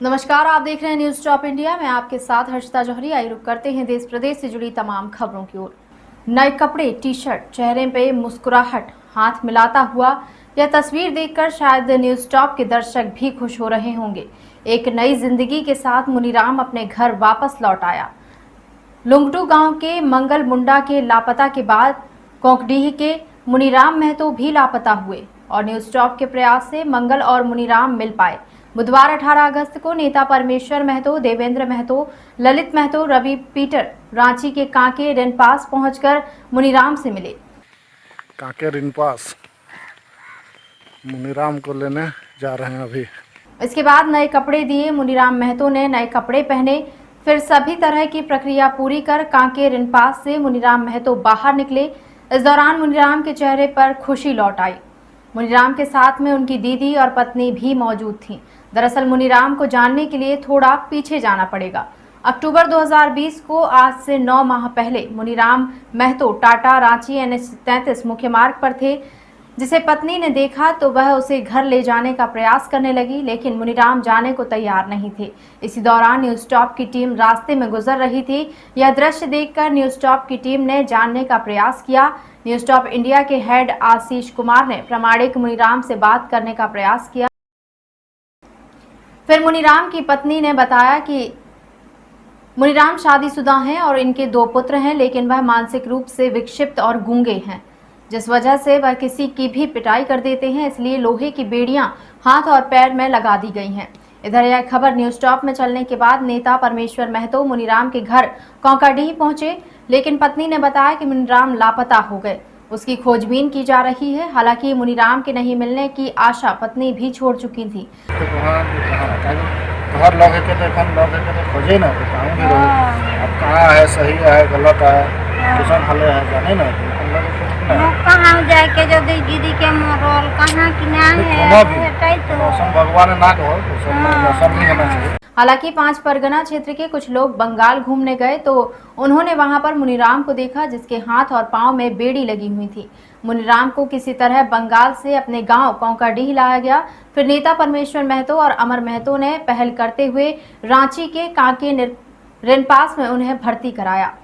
नमस्कार, आप देख रहे हैं न्यूज टॉप इंडिया। मैं आपके साथ हर्षिता जौहरी। आइए रुक करते हैं देश प्रदेश से जुड़ी तमाम खबरों की ओर। नए कपड़े, टी शर्ट, चेहरे पे मुस्कुराहट, हाथ मिलाता हुआ यह तस्वीर देखकर शायद न्यूज टॉप के दर्शक भी खुश हो रहे होंगे। एक नई जिंदगी के साथ मुनीराम अपने घर वापस लौट आया। लुंगटू गांव के मंगल मुंडा के लापता के बाद कोंकडीह के मुनीराम महतो भी लापता हुए और न्यूज टॉप के प्रयास से मंगल और मुनीराम मिल पाए। बुधवार 18 अगस्त को नेता परमेश्वर महतो, देवेंद्र महतो, ललित महतो, रवि पीटर रांची के कांके रिनपास पहुंचकर मुनीराम से मिले। कांके रिनपास मुनीराम को लेने जा रहे हैं अभी। इसके बाद नए कपड़े दिए। मुनीराम महतो ने नए कपड़े पहने। फिर सभी तरह की प्रक्रिया पूरी कर कांके रिनपास से मुनीराम महतो बाहर निकले। इस दौरान मुनीराम के चेहरे पर खुशी लौट आई। मुनीराम के साथ में उनकी दीदी और पत्नी भी मौजूद थीं। दरअसल मुनीराम को जानने के लिए थोड़ा पीछे जाना पड़ेगा। अक्टूबर 2020 को आज से 9 माह पहले मुनीराम महतो टाटा रांची NH 33 मुख्य मार्ग पर थे, जिसे पत्नी ने देखा तो वह उसे घर ले जाने का प्रयास करने लगी, लेकिन मुनीराम जाने को तैयार नहीं थे। इसी दौरान न्यूज टॉप की टीम रास्ते में गुजर रही थी। यह दृश्य देखकर न्यूज टॉप की टीम ने जानने का प्रयास किया। न्यूज टॉप इंडिया के हेड आशीष कुमार ने प्रामाणिक मुनीराम से बात करने का प्रयास किया। फिर मुनीराम की पत्नी ने बताया कि मुनीराम शादीशुदा हैं और इनके 2 पुत्र हैं, लेकिन वह मानसिक रूप से विक्षिप्त और गूंगे हैं, जिस वजह से वह किसी की भी पिटाई कर देते हैं। इसलिए लोहे की बेड़ियां हाथ और पैर में लगा दी गई हैं। इधर यह खबर न्यूज टॉप में चलने के बाद नेता परमेश्वर महतो मुनीराम के घर कोंकाडीह पहुंचे, लेकिन पत्नी ने बताया कि मुनीराम लापता हो गए। उसकी खोजबीन की जा रही है। हालांकि मुनीराम के नहीं मिलने की आशा पत्नी भी छोड़ चुकी थी। घर लगे के देखन लगे के खोजे ना तो कहां भी रहो। अब कहां है, सही है गलत है, किसान हले है जाने ना तो कहां जाए के जो दीदी के मोरल कहां कि ना है तो भगवान ना कहो तो सब नहीं होना चाहिए। हालांकि 5 परगना क्षेत्र के कुछ लोग बंगाल घूमने गए तो उन्होंने वहां पर मुनीराम को देखा, जिसके हाथ और पांव में बेड़ी लगी हुई थी। मुनीराम को किसी तरह बंगाल से अपने गांव कोंकाडीह लाया गया। फिर नेता परमेश्वर महतो और अमर महतो ने पहल करते हुए रांची के कांके रिनपास में उन्हें भर्ती कराया।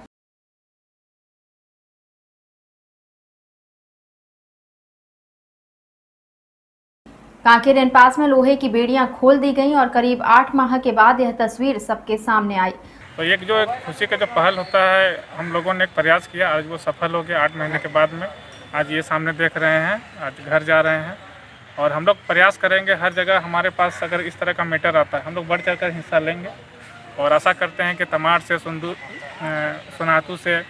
कांके रिनपास में लोहे की बेड़ियां खोल दी गईं और करीब 8 माह के बाद यह तस्वीर सबके सामने आई। तो एक जो खुशी का जो पहल होता है, हम लोगों ने एक प्रयास किया, आज वो सफल हो गया। 8 महीने के बाद में आज ये सामने देख रहे हैं, आज घर जा रहे हैं और हम लोग प्रयास करेंगे हर जगह हमारे पास अगर इस तरह का मैटर आता है हम लोग बढ़ चढ़कर हिस्सा लेंगे और आशा करते हैं कि तमाड़ से सुनातू से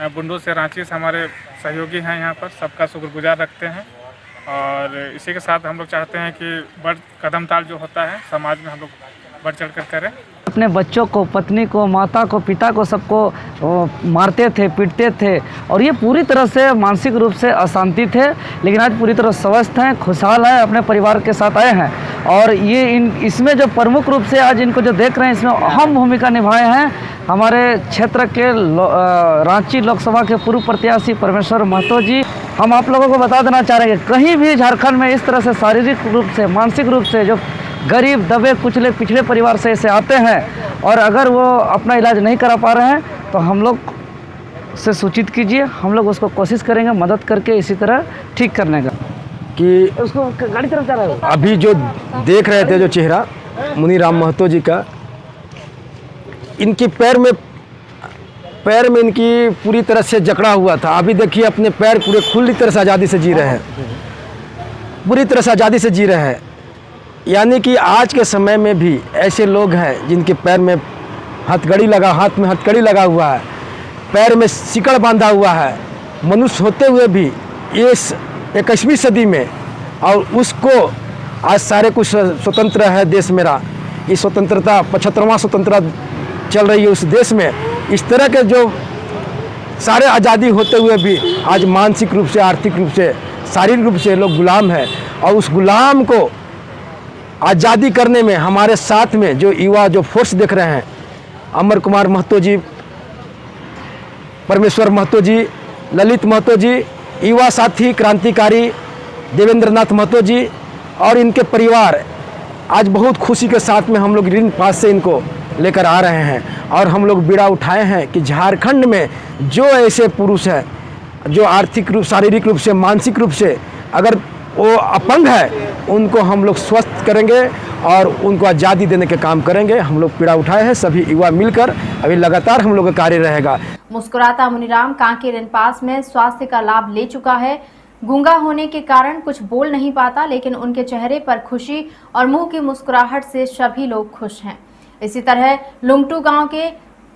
बुंडू से रांची से हमारे सहयोगी हैं यहाँ पर, सबका शुक्रगुजार रखते हैं। और इसी के साथ हम लोग चाहते हैं कि बड़ कदम ताल जो होता है समाज में हम लोग बढ़ चढ़ कर करें। अपने बच्चों को, पत्नी को, माता को, पिता को, सबको मारते थे, पीटते थे और ये पूरी तरह से मानसिक रूप से अशांति थे, लेकिन आज पूरी तरह स्वस्थ हैं, खुशहाल हैं, अपने परिवार के साथ आए हैं। और ये इसमें जो प्रमुख रूप से आज इनको जो देख रहे हैं, इसमें अहम भूमिका निभाए हैं हमारे क्षेत्र के रांची लोकसभा के पूर्व प्रत्याशी परमेश्वर महतो जी। हम आप लोगों को बता देना चाह रहे हैं कि कहीं भी झारखंड में इस तरह से शारीरिक रूप से, मानसिक रूप से जो गरीब, दबे कुचले, पिछड़े परिवार से ऐसे आते हैं और अगर वो अपना इलाज नहीं करा पा रहे हैं तो हम लोग से सूचित कीजिए, हम लोग उसको कोशिश करेंगे मदद करके इसी तरह ठीक करने का। कि उसको गाड़ी तरफ जा रहा है। अभी जो देख रहे थे जो चेहरा मुनीराम महतो जी का, इनके पैर में इनकी पूरी तरह से जकड़ा हुआ था। अभी देखिए अपने पैर पूरे खुली तरह से आज़ादी से जी रहे हैं, पूरी तरह से आज़ादी से जी रहे हैं। यानी कि आज के समय में भी ऐसे लोग हैं जिनके पैर में हथकड़ी लगा, हाथ में हथकड़ी लगा हुआ है, पैर में सिकड़ बांधा हुआ है, मनुष्य होते हुए भी इस 21वीं सदी में, और उसको आज सारे कुछ स्वतंत्र है देश मेरा, ये स्वतंत्रता 75वां स्वतंत्रता चल रही है उस देश में, इस तरह के जो सारे आज़ादी होते हुए भी आज मानसिक रूप से, आर्थिक रूप से, शारीरिक रूप से लोग गुलाम हैं। और उस गुलाम को आज़ादी करने में हमारे साथ में जो युवा जो फोर्स देख रहे हैं, अमर कुमार महतो जी, परमेश्वर महतो जी, ललित महतो जी, युवा साथी क्रांतिकारी देवेंद्र नाथ महतो जी और इनके परिवार, आज बहुत खुशी के साथ में हम लोग ऋण पास से इनको लेकर आ रहे हैं और हम लोग बीड़ा उठाए हैं कि झारखंड में जो ऐसे पुरुष हैं जो आर्थिक रूप, शारीरिक रूप से, मानसिक रूप से अगर वो अपंग है, उनको हम लोग स्वस्थ करेंगे और उनको आज़ादी देने के काम करेंगे। हम लोग पीड़ा उठाए हैं, सभी युवा मिलकर अभी लगातार हम लोग का कार्य रहेगा। मुस्कुराता मुनीराम कांके ऋणपास में स्वास्थ्य का लाभ ले चुका है। गूंगा होने के कारण कुछ बोल नहीं पाता, लेकिन उनके चेहरे पर खुशी और मुंह की मुस्कुराहट से सभी लोग खुश हैं। इसी तरह लुंगटू गांव के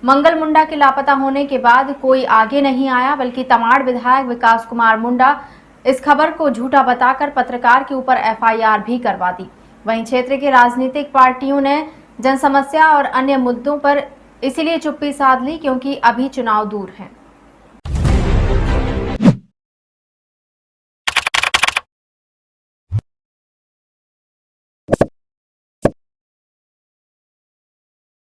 मंगल मुंडा के लापता होने के बाद कोई आगे नहीं आया, बल्कि तमाड़ विधायक विकास कुमार मुंडा इस खबर को झूठा बताकर पत्रकार के ऊपर FIR भी करवा दी। वहीं क्षेत्र के राजनीतिक पार्टियों ने जन समस्या और अन्य मुद्दों पर इसीलिए चुप्पी साध ली क्योंकि अभी चुनाव दूर हैं।